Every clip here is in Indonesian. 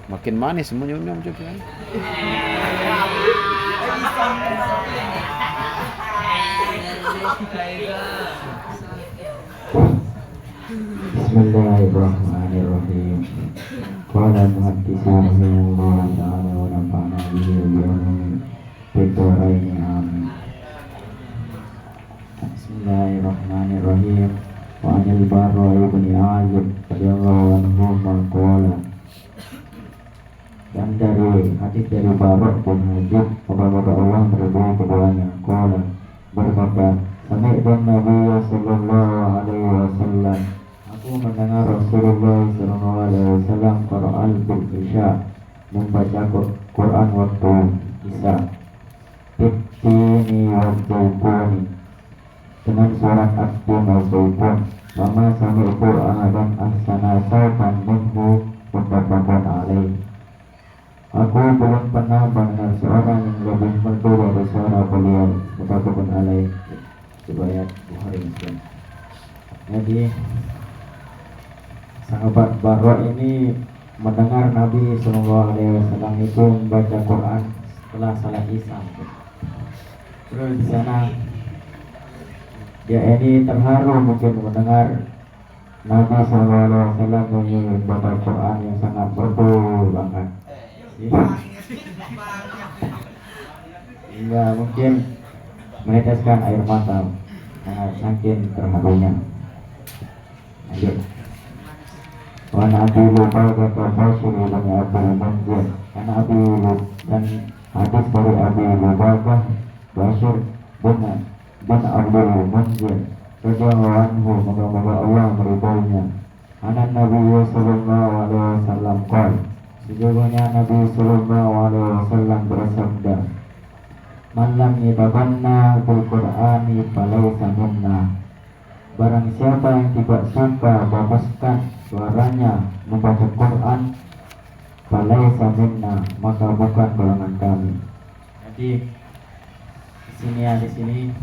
Makin manis semuanya coba. Bismillahirrahmanirrahim. Qala muhadditsun rahimahullah ta'ala wa nafa'ana bihi wa bi'ulumihi fid dharain amin. Bismillahirrahmanirrahim. Wa 'anil barra ibn Azib radhiyallahu anhu qala. Dan dari hadis dari Barra bin Azib, semoga Allah meridhai keduanya, qala berkata, sami'tu Nabi sallallahu alaihi wasallam, aku mendengar Rasulullah sallallahu alaihi wasallam qara'al bil isya, membaca Quran waktu isya. Ibtini wa zaituni, dengan surat at-tin wa zaitun. Mama sami'tu ahadan ahsana sautan minhu muttafaqun alaih. Aku belum pernah mendengar seorang yang lebih merdu dari suara beliau, muttafaqun alaih. Riwayat Bukhari Muslim. Jadi sahabat Barra ini mendengar Nabi Sallallahu Alaihi Wasallam itu membaca Quran setelah salat Isya. Terus di sana dia ini terharu mungkin mendengar Nabi Sallallahu Alaihi Wasallam membaca Quran yang sangat merdu banget. Hingga mungkin meneteskan air mata saking terharunya. Lanjut. Wa Nabi lupa kata Bashir ibn Abi Munzir, karena Abi dan hadis dari Abi Lubabah Bashir bin Abdul Munzir radhiyallahu anhu, moga-moga Allah meridhoinya. Anak Nabi sallallahu alaihi wasallam qala, sesungguhnya Nabi sallallahu alaihi wasallam bersabda, man lam yatabanna bil Qur'ani falaysa minna. Barang siapa yang tidak suka baguskan suaranya membaca Quran, falaysa minna, maka bukan golongan kami. Jadi di sini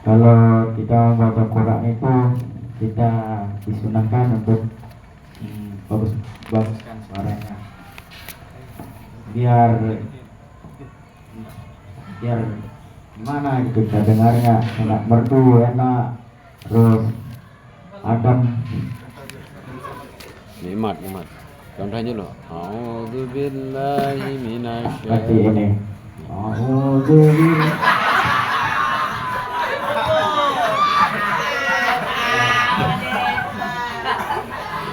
kalau kita membaca Quran itu kita disunahkan untuk baguskan suaranya biar gimana gitu kita dengarnya enak merdu, enak, terus adem, Nikmat. Contohnya loh. A'udzubillahi seperti minasyaitonir. ini. A'udzubillahi.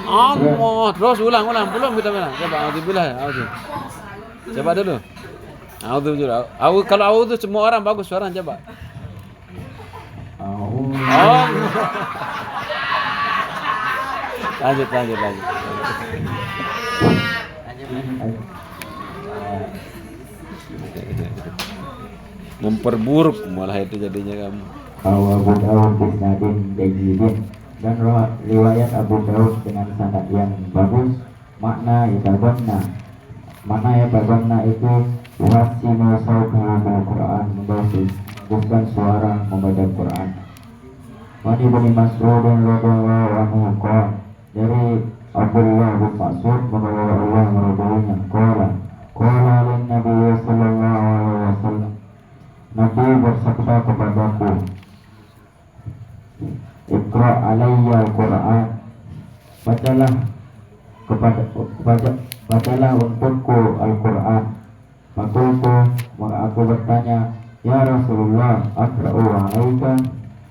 Allah. Terus ulang belum kita bilang. Coba a'udzubillah. Coba dulu. Kalau a'udzu semua orang bagus suara, coba. Oh. Lanjut. Memperburuk malah itu jadinya kamu. Abu Dawud bisnadin jayyidin, dan riwayat Abu Dawud dengan sanad yang bagus. Makna yatabanna itu yuhassinu sawtahu bil Quran, membaguskan suara membaca Quran. Wa Ibnu Mas'ud radhiyallahu anhu qala, dari Abdullah bin Mas'ud bahwa Allah meridhoinya, qala lin Nabi sallallahu alaihi wasallam, Nabi bersabda kepadaku, Iqra alayya al-Quran, bacalah untukku Al-Quran. Fakultu, maka aku bertanya, ya Rasulullah, aqra'u alaika,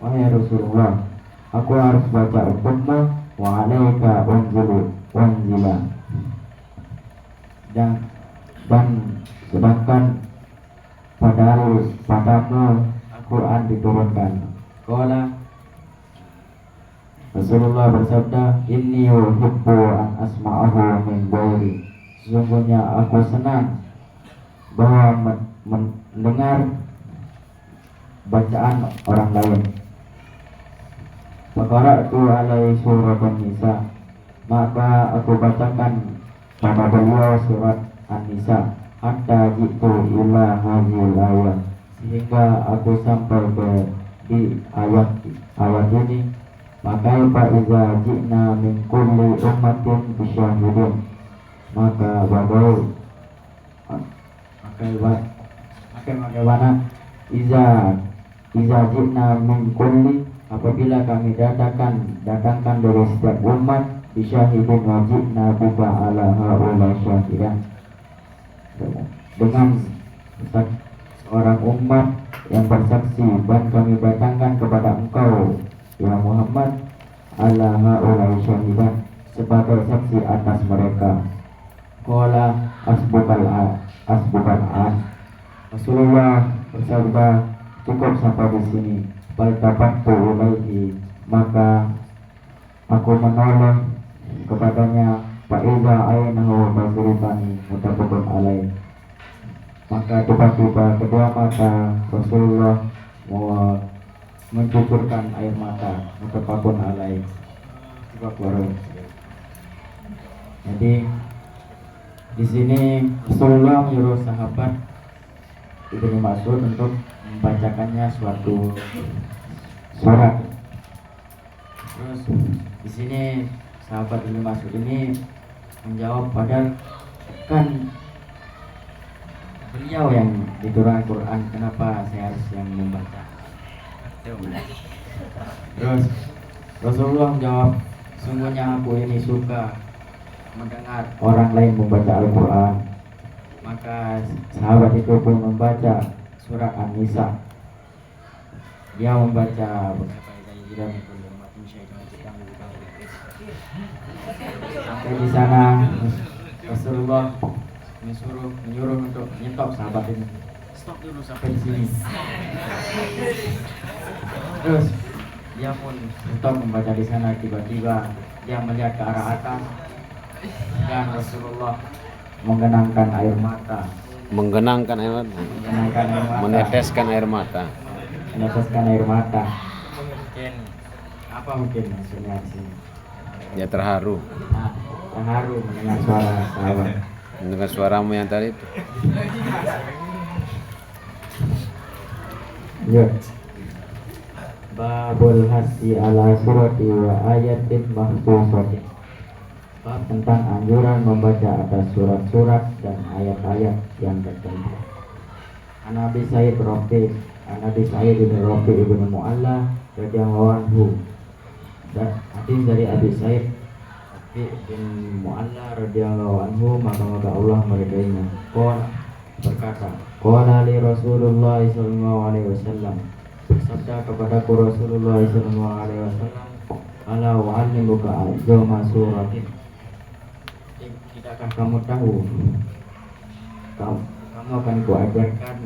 wahai Rasulullah, aku harus baca untukmu, wa alaika unzila, dan sedangkan padamu Al-Quran diturunkan. Qala, Rasulullah bersabda, inni uhibbu an asma'ahu min ghairi, sesungguhnya aku senang bahwa mendengar bacaan orang lain. Faqara'tu alaihi surat An-Nisa, maka aku bacakan pada beliau surat An-Nisa, hatta jitu ila hadhil ayat, sehingga aku sampai di ayat ini. Maka iza ji'na min kulli ummatin bisyahidin, maka bagaimana iza ji'na min kulli, apabila kami datangkan dari setiap umat bisyahidin wa ji'na bika ala haula syahidan, dengan seorang umat yang bersaksi, dan kami datangkan kepada engkau ya Muhammad ala haula syahidan, sebagai saksi atas mereka. Qala asbukal Rasulullah bersabda, cukup sampai di sini. Baltabattu ilaihi, maka aku menolong kepadanya. Fa'iza ainahu basirutani mutabakun alaih, maka tiba-tiba kedua mata Rasulullah mencucurkan air mata, mutabakun alaih. Jadi di sini Rasulullah menyuruh sahabat Ibnu Mas'ud untuk membacakannya suatu surat. Terus di sini sahabat Ibnu Mas'ud ini menjawab, padahal kan beliau yang diturunkan Quran, kenapa saya harus yang membaca? Terus Rasulullah menjawab, sungguhnya aku ini suka mendengar orang lain membaca Al-Quran. Maka sahabat itu pun membaca surat An-Nisa. Dia membaca sampai di sana Rasulullah menyuruh untuk nyetop sahabat ini. Stop dulu sampai di sini. Terus dia pun stop membaca di sana. Tiba-tiba dia melihat ke arah atas dan Rasulullah mengenangkan air mata. Meneteskan air mata. Mungkin maksudnya di sini? Ya terharu. Terharu mendengar suara sahabat. Mendengar suaramu yang tadi itu. Ya. Babul hasi ala surati wa ayatin mahsusatin. Bab tentang anjuran membaca atas surat-surat dan ayat-ayat yang tertentu. Nabi Said bin Rafi ibn Mu'alla radhiyallahu anhu. Dan hadis dari Abi Said bin Mu'alla radhiyallahu anhu, maka Allah meridainya. Qala berkata, qala li Rasulullah sallallahu alaihi wasallam, bersabda kepadaku Rasulullah sallallahu alaihi wasallam, ala wa'allimuka a'zama suratin. Tidakkah kamu tahu, kamu akan kuajarkan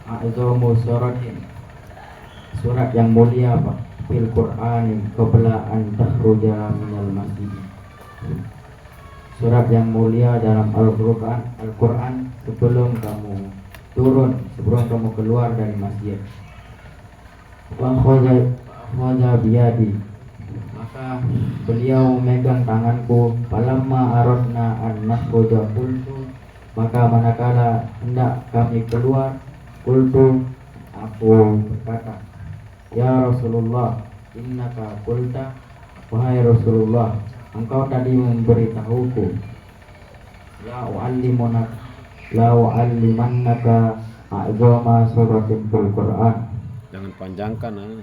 a'zamu suratin, surat yang mulia apa? Fil Qur'ani qabla an takhruja minal masjid. Surat yang mulia dalam Al-Quran sebelum kamu keluar dari masjid. Wa khaza biyadi, maka beliau memegang tanganku. Falamma aradna an nakhruja qultu, maka manakala hendak kami keluar, qultu, aku berkata, ya Rasulullah, innaka qulta, wahai Rasulullah, engkau tadi memberitahuku, la u'allimannaka a'zama suratin fil Qur'an. Jangan panjangkan.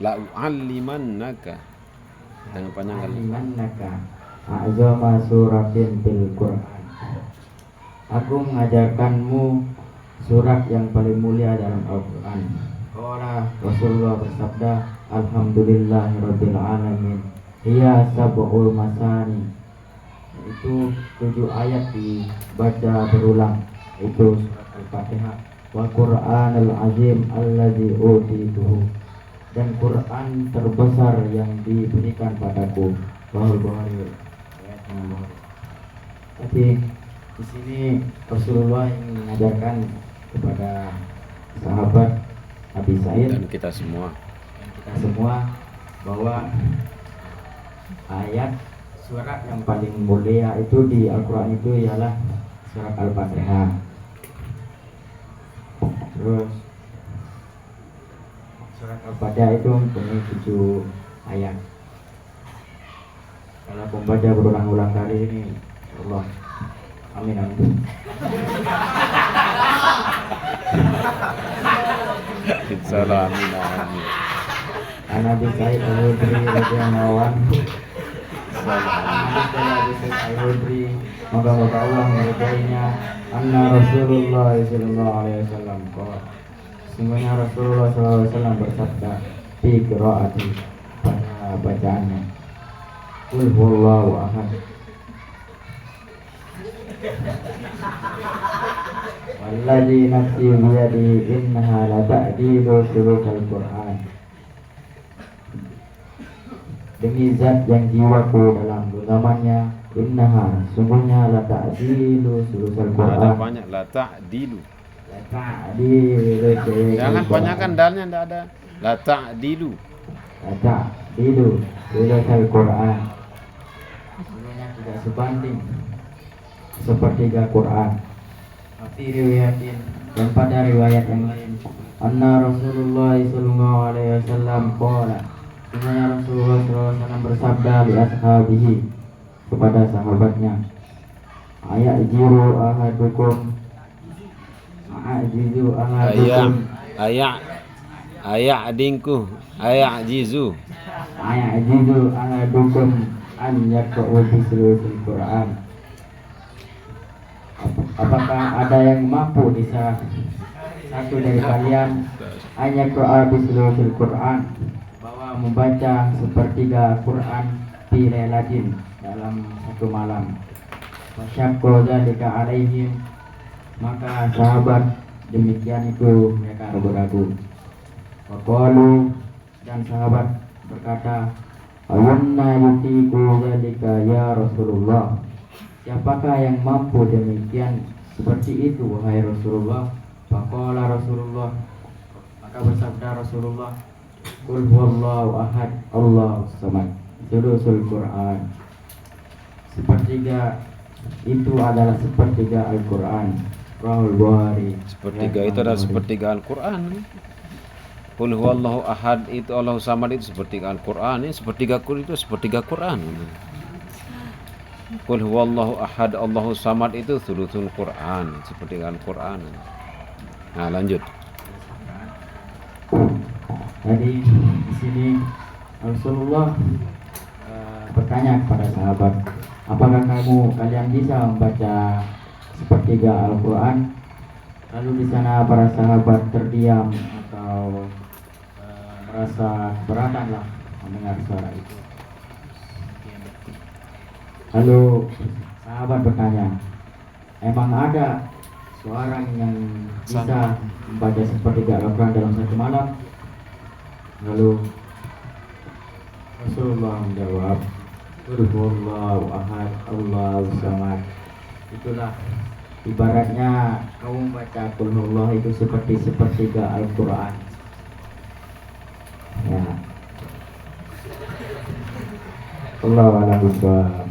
La u'allimannaka. Jangan panjangkan. U'allimannaka a'zama suratin fil Qur'an. Aku mengajarkanmu surat yang paling mulia dalam Al-Quran. Qala Rasulullah bersabda, alhamdulillahirabbil alamin. Iya sab'ul masani. Itu 7 ayat dibaca berulang. Itu surat Al-Fatihah. Wa Qur'anul azim alladzi utituhu. Dan Quran terbesar yang diberikan padaku. Bukhari. Jadi di sini Rasulullah ingin mengajarkan kepada sahabat Abi Said dan kita semua bahwa ayat surat yang paling mulia itu di Al-Quran itu ialah surat Al-Fatihah. Terus surat Al-Fatihah itu mempunyai 7 ayat. Kalau aku baca berulang-ulang kali ini, Allah, amin amin. Insyaallah amin amin. Nabi Sa'id Al-Khudri radhiyallahu anhu. Nabi Sa'id Al-Khudri, moga-moga Allah meridainya, anna Rasulullah sallallahu alaihi wasallam qala, sungguhnya Rasulullah sallallahu alaihi wasallam bersabda, fi qiraati, pada bacaannya, qul huwallahu ahad, walladzi nafsi biyadihi innaha la ta'dilu sulukal Qur'an. Demi zat yang jiwaku dalam genggamannya, innaha, sungguhnya la ta'dilu sulukal Qur'an. Ada banyak la ta'dilu. La ta'dilu. Jangan banyakkan dalnya, enggak ada. La ta'dilu. La ta'dilu sulukal Qur'an. Sungguhnya tidak sebanding sepertiga Quran. Fi riwayatin, dan pada riwayat yang lain, anna Rasulullah sallallahu alaihi wasallam qala, sungguhnya Rasulullah sallallahu alaihi wasallam bersabda li ashabihi, kepada sahabatnya, ayajiru ahadukum, ayajizu ahadukum, aya'dinku, ayajizu ahadukum an yaqra'u bi sulusil Qur'an. Apakah ada yang mampu bisa satu dari kalian hanya Qur'an Quran, bahwa membaca sepertiga Quran fi lailatin, dalam satu malam. Fasyaqqa dzalika alaihim, maka sahabat demikian itu mereka ragu-ragu. Faqalu, dan sahabat berkata, ayyunna yutiqu dzalika ya Rasulullah, siapakah yang mampu demikian seperti itu wahai Rasulullah? Faqala Rasulullah, maka bersabda Rasulullah, qul huwallahu ahad, Allahu samad, sulusul Quran. Sepertiga itu adalah sepertiga Al-Quran. Rahul Bukhari. Sepertiga itu adalah sepertiga Al-Quran. Qul huwallahu ahad itu Allahu samad itu sepertiga Al-Quran. Ini sepertiga Quran itu sepertiga Quran. Qul huwallahu ahad Allahu samad itu thuluthul Quran, seperti Al-Quran. Nah, lanjut. Jadi di sini Rasulullah bertanya kepada sahabat, apakah kalian bisa membaca sepertiga Al-Quran? Lalu di sana para sahabat terdiam atau merasa keberatan lah mendengar suara itu. Lalu sahabat bertanya, emang ada seorang yang bisa membaca sepertiga Al-Quran dalam satu malam? Lalu Rasulullah menjawab, qul huwallahu ahad, Allahu samad. Itulah ibaratnya kamu membaca qul huwallahu itu seperti sepertiga Al-Quran. Ya. Allah a'lam bishawab.